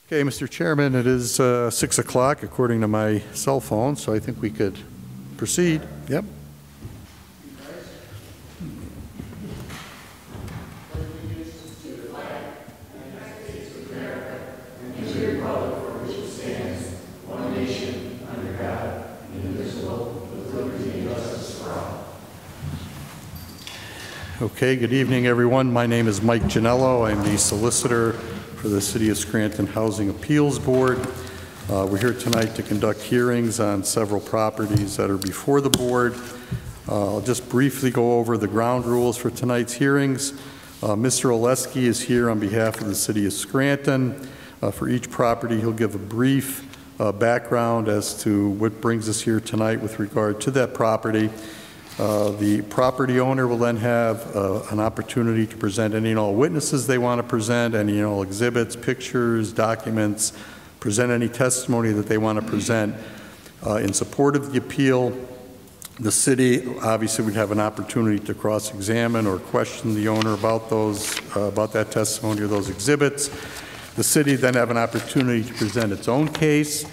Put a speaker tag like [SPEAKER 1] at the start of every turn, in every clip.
[SPEAKER 1] Okay, Mr. Chairman, it is 6 o'clock according to my cell phone, so I think we could proceed. Yep. Okay, good evening, everyone. My name is Mike Genello. I'm the solicitor for the City of Scranton Housing Appeals Board. We're here tonight to conduct hearings on several properties that are before the board. I'll just briefly go over the ground rules for tonight's hearings. Mr. Oleski is here on behalf of the City of Scranton. For each property, he'll give a brief background as to what brings us here tonight with regard to that property. The property owner will then have an opportunity to present any and all witnesses they want to present, any and all exhibits, pictures, documents, present any testimony that they want to present. In support of the appeal, the city obviously would have an opportunity to cross-examine or question the owner about that testimony or those exhibits. The city then have an opportunity to present its own case,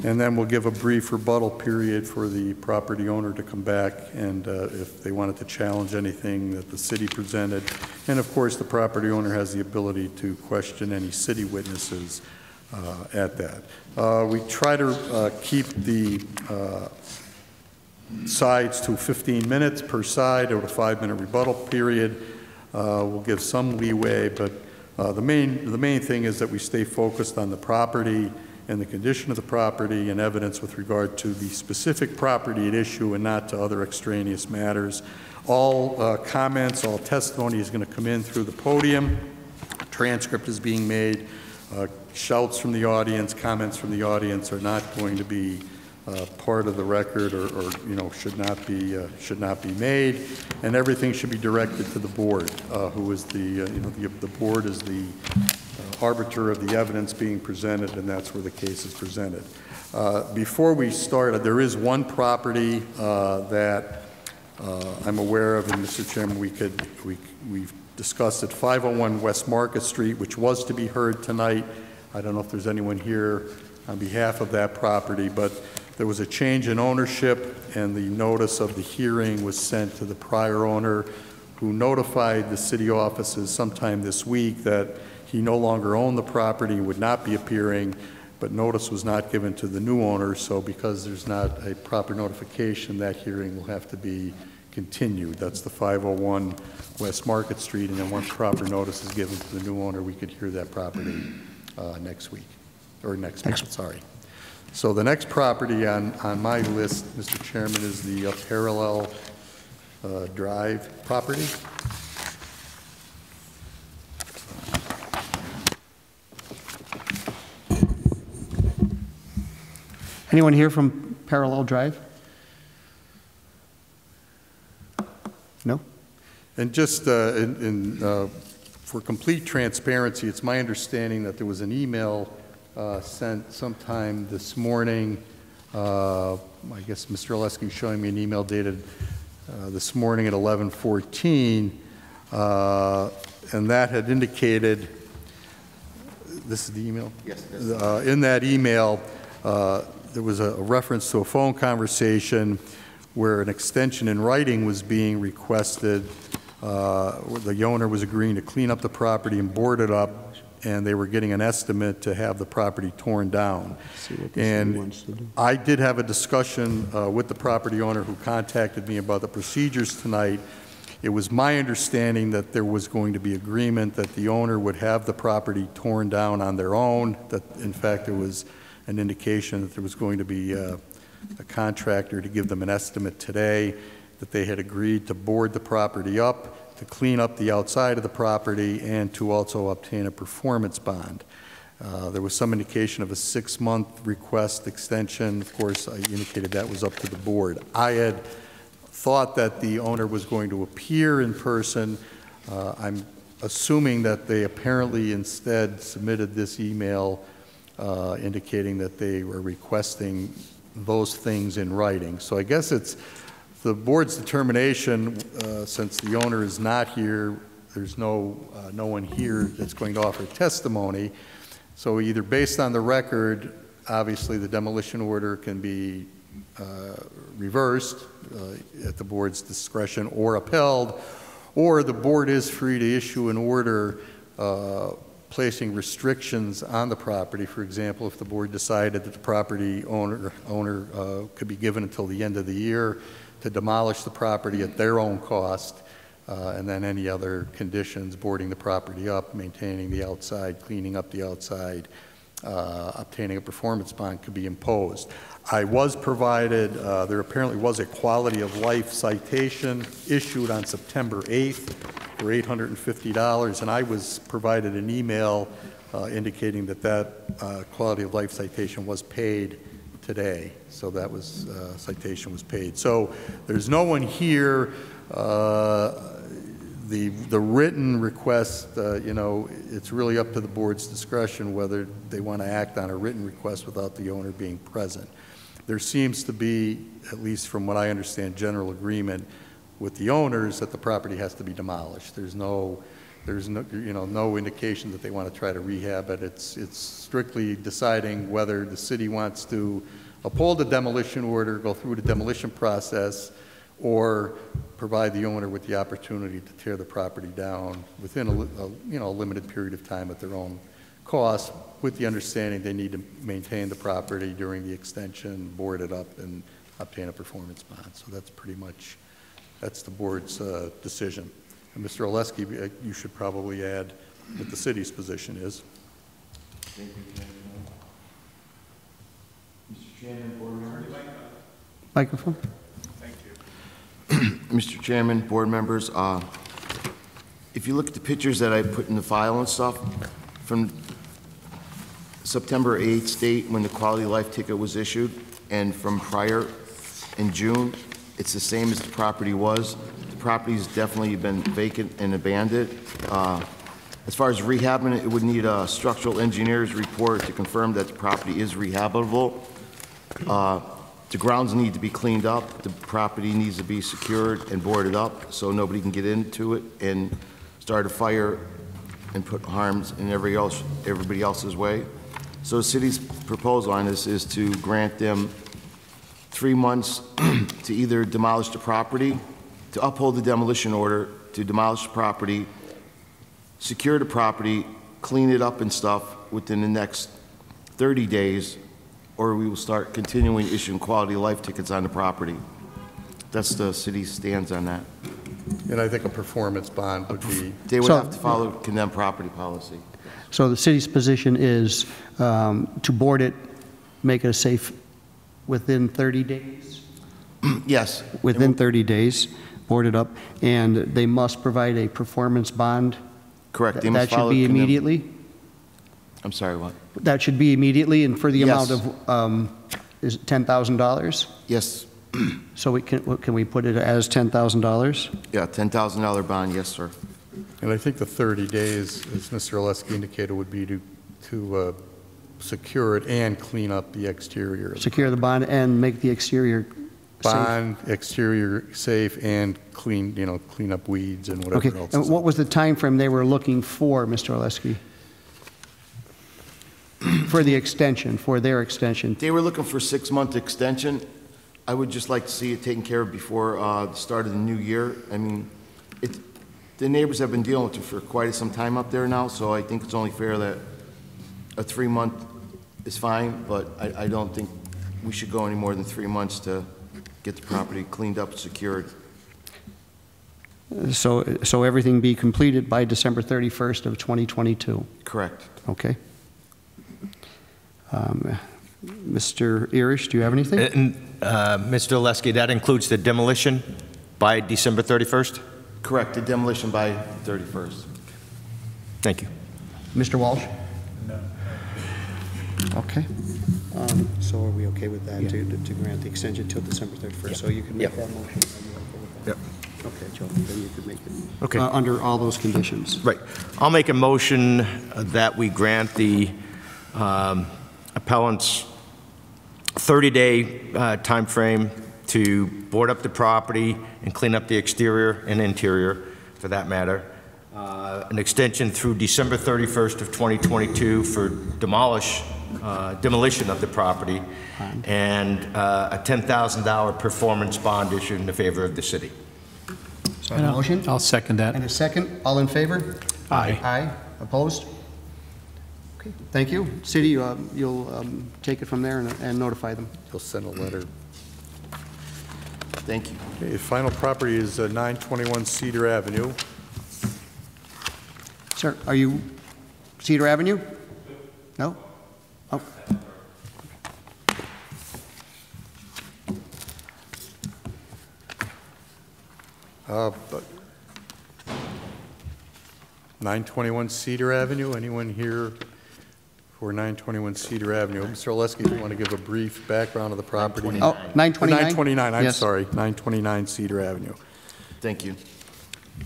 [SPEAKER 1] and then we'll give a brief rebuttal period for the property owner to come back and if they wanted to challenge anything that the city presented. And of course, the property owner has the ability to question any city witnesses at that. We try to keep the sides to 15 minutes per side or a 5-minute rebuttal period. We'll give some leeway, but the main thing is that we stay focused on the property and the condition of the property and evidence with regard to the specific property at issue and not to other extraneous matters. All comments, all testimony is going to come in through the podium. A transcript is being made. Shouts from the audience, comments from the audience are not going to be part of the record or should not be made, and everything should be directed to the board, who is the board is the arbiter of the evidence being presented, and that's where the case is presented. Before we start, there is one property that I'm aware of, and Mr. Chairman, we've discussed it, 501 West Market Street, which was to be heard tonight. I don't know if there's anyone here on behalf of that property, but there was a change in ownership, and the notice of the hearing was sent to the prior owner, who notified the city offices sometime this week that he no longer owned the property, would not be appearing, but notice was not given to the new owner. So because there's not a proper notification, that hearing will have to be continued. That's the 501 West Market Street, and then once proper notice is given to the new owner, we could hear that property next week, or next month, sorry. So the next property on my list, Mr. Chairman, is the Parallel Drive property.
[SPEAKER 2] Anyone here from Parallel Drive? No?
[SPEAKER 1] And just for complete transparency, it's my understanding that there was an email sent sometime this morning. I guess Mr. Oleski is showing me an email dated this morning at 11:14, and that had indicated, this is the email? Yes. In that email, there was a reference to a phone conversation where an extension in writing was being requested. The owner was agreeing to clean up the property and board it up, and they were getting an estimate to have the property torn down. And I did have a discussion with the property owner who contacted me about the procedures tonight. It was my understanding that there was going to be agreement that the owner would have the property torn down on their own, that in fact there was an indication that there was going to be a contractor to give them an estimate today, that they had agreed to board the property up, to clean up the outside of the property, and to also obtain a performance bond. There was some indication of a 6-month request extension. Of course, I indicated that was up to the board. I had thought that the owner was going to appear in person. I'm assuming that they apparently instead submitted this email indicating that they were requesting those things in writing. So I guess it's the board's determination, since the owner is not here, there's no one here that's going to offer testimony, So either based on the record, obviously the demolition order can be reversed at the board's discretion or upheld, or the board is free to issue an order placing restrictions on the property. For example, if the board decided that the property owner could be given until the end of the year to demolish the property at their own cost, and then any other conditions, boarding the property up, maintaining the outside, cleaning up the outside, obtaining a performance bond could be imposed. I was provided, there apparently was a quality of life citation issued on September 8th for $850, and I was provided an email indicating that that quality of life citation was paid today. So that was, citation was paid. So there's no one here. The written request, you know, it's really up to the board's discretion whether they want to act on a written request without the owner being present. There seems to be, at least from what I understand, general agreement with the owners that the property has to be demolished. There's no, you know, no indication that they want to try to rehab it. It's strictly deciding whether the city wants to uphold the demolition order, go through the demolition process, or provide the owner with the opportunity to tear the property down within a limited period of time at their own cost, with the understanding they need to maintain the property during the extension, board it up, and obtain a performance bond. So that's pretty much, that's the board's decision. And Mr. Oleski, you should probably add what the city's position is.
[SPEAKER 3] Thank you, Mr. Chairman, board members.
[SPEAKER 2] Microphone.
[SPEAKER 3] Mr. Chairman, board members, if you look at the pictures that I put in the file and stuff, from September 8th date when the quality of life ticket was issued, and from prior in June, it's the same as the property was. The property's definitely been vacant and abandoned. As far as rehabbing it, it would need a structural engineer's report to confirm that the property is rehabable. The grounds need to be cleaned up. The property needs to be secured and boarded up so nobody can get into it and start a fire and put harms in everybody else's way. So the city's proposal on this is to grant them 3 months to either demolish the property, to uphold the demolition order, to demolish the property, secure the property, clean it up and stuff within the next 30 days, or we will start continuing issuing quality of life tickets on the property. That's the city's stance on that.
[SPEAKER 1] And I think a performance bond would be...
[SPEAKER 3] They would have to follow condemned property policy.
[SPEAKER 2] So the city's position is to board it, make it a safe within 30 days?
[SPEAKER 3] Yes.
[SPEAKER 2] Within 30 days, board it up, and they must provide a performance bond?
[SPEAKER 3] Correct. They
[SPEAKER 2] That
[SPEAKER 3] must
[SPEAKER 2] should
[SPEAKER 3] follow
[SPEAKER 2] be
[SPEAKER 3] condemned-
[SPEAKER 2] immediately?
[SPEAKER 3] I'm sorry, what?
[SPEAKER 2] That should be immediately, and for the
[SPEAKER 3] Yes.
[SPEAKER 2] amount of, is it $10,000?
[SPEAKER 3] Yes.
[SPEAKER 2] So can we put it as $10,000?
[SPEAKER 3] Yeah, $10,000 bond, yes, sir.
[SPEAKER 1] And I think the 30 days, as Mr. Oleski indicated, would be to secure it and clean up the exterior.
[SPEAKER 2] Secure the bond and make the exterior safe?
[SPEAKER 1] Bond, exterior safe, and clean, clean up weeds and whatever
[SPEAKER 2] Okay,
[SPEAKER 1] else.
[SPEAKER 2] and what was the time frame they were looking for, Mr. Oleski? For the extension, for their extension?
[SPEAKER 3] They were looking for a 6-month extension. I would just like to see it taken care of before the start of the new year. I mean, the neighbors have been dealing with it for quite some time up there now, so I think it's only fair that a 3-month is fine, but I don't think we should go any more than 3 months to get the property cleaned up, secured.
[SPEAKER 2] So everything be completed by December 31st of 2022?
[SPEAKER 3] Correct.
[SPEAKER 2] Okay. Mr. Earyes, do you have anything?
[SPEAKER 4] Mr. Oleski, that includes the demolition by December 31st?
[SPEAKER 3] Correct, the demolition by 31st.
[SPEAKER 4] Thank you.
[SPEAKER 2] Mr. Walsh? No. Okay. So are we okay with that, to grant the extension till December 31st?
[SPEAKER 4] Yep.
[SPEAKER 2] So you can make
[SPEAKER 4] Yep.
[SPEAKER 2] that motion?
[SPEAKER 4] Yep.
[SPEAKER 2] Okay, Joe, then you could make it.
[SPEAKER 4] Okay.
[SPEAKER 2] Under all those conditions.
[SPEAKER 4] Right. I'll make a motion that we grant the appellant's 30-day time frame to board up the property and clean up the exterior and interior, for that matter, an extension through December 31st of 2022 for demolition of the property, and a $10,000 performance bond issued in the favor of the city.
[SPEAKER 2] So I have a motion?
[SPEAKER 5] I'll second that.
[SPEAKER 2] And a second. All in favor?
[SPEAKER 5] Aye.
[SPEAKER 2] Aye. Opposed? Okay, thank you. City, you'll take it from there and notify them.
[SPEAKER 1] You'll send a letter.
[SPEAKER 3] Thank you.
[SPEAKER 1] Okay, the final property is 921 Cedar Avenue.
[SPEAKER 2] Sir, are you Cedar Avenue? No? Oh.
[SPEAKER 1] But 921 Cedar Avenue, anyone here for 921 Cedar Avenue? Mr. Oleski, if you want to give a brief background of the property.
[SPEAKER 2] 929?
[SPEAKER 1] 929, I'm
[SPEAKER 2] Yes.
[SPEAKER 1] sorry, 929 Cedar Avenue.
[SPEAKER 3] Thank you.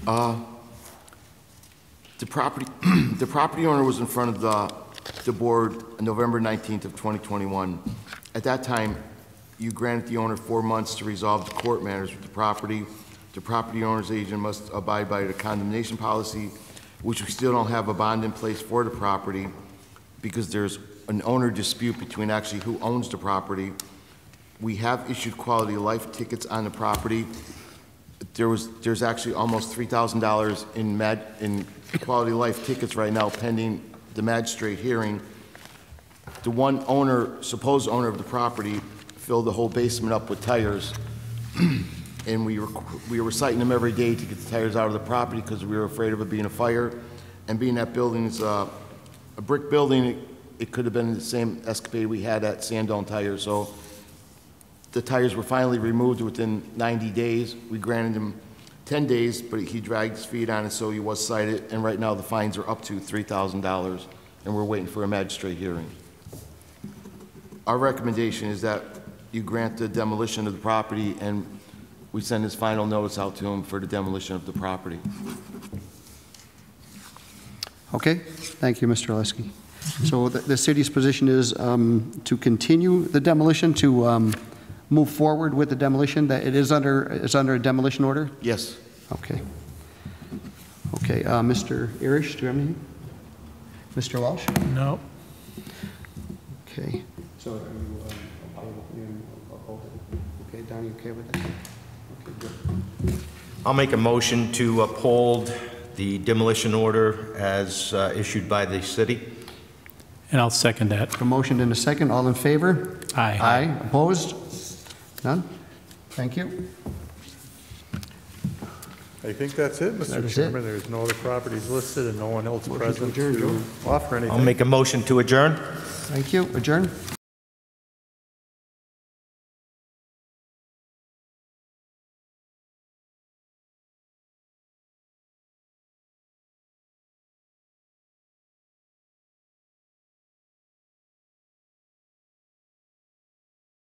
[SPEAKER 3] The property, the property owner was in front of the board on November 19th of 2021. At that time, you granted the owner 4 months to resolve the court matters with the property. The property owner's agent must abide by the condemnation policy, which we still don't have a bond in place for the property because there's an owner dispute between actually who owns the property. We have issued quality of life tickets on the property. There's actually almost $3,000 in quality of life tickets right now pending the magistrate hearing. The one owner, supposed owner of the property, filled the whole basement up with tires, and we were citing them every day to get the tires out of the property because we were afraid of it being a fire. And being that building is a brick building, it could have been the same escapade we had at Sandone Tires. So the tires were finally removed within 90 days. We granted him 10 days, but he dragged his feet on it, so he was cited. And right now the fines are up to $3,000, and we're waiting for a magistrate hearing. Our recommendation is that you grant the demolition of the property, and we send his final notice out to him for the demolition of the property.
[SPEAKER 2] Okay, thank you, Mr. Oleski. So the city's position is to continue the demolition, to move forward with the demolition, that it is under a demolition order?
[SPEAKER 3] Yes.
[SPEAKER 2] Okay. Okay, Mr. Earyes, do you have anything? Mr. Walsh?
[SPEAKER 5] No.
[SPEAKER 2] Okay. So are you okay, Donnie, okay with that? Okay, good.
[SPEAKER 4] I'll make a motion to uphold the demolition order as issued by the city.
[SPEAKER 5] And I'll second that.
[SPEAKER 2] A motion and a second. All in favor?
[SPEAKER 5] Aye.
[SPEAKER 2] Aye. Opposed? None? Thank you.
[SPEAKER 1] I think that's it,
[SPEAKER 2] That
[SPEAKER 1] Mr.
[SPEAKER 2] is
[SPEAKER 1] Chairman. There's no other properties listed and no one else
[SPEAKER 2] Motion to
[SPEAKER 1] present
[SPEAKER 2] adjourn,
[SPEAKER 1] to
[SPEAKER 2] Joe.
[SPEAKER 1] offer anything.
[SPEAKER 4] I'll make a motion to adjourn.
[SPEAKER 2] Thank you. Adjourn.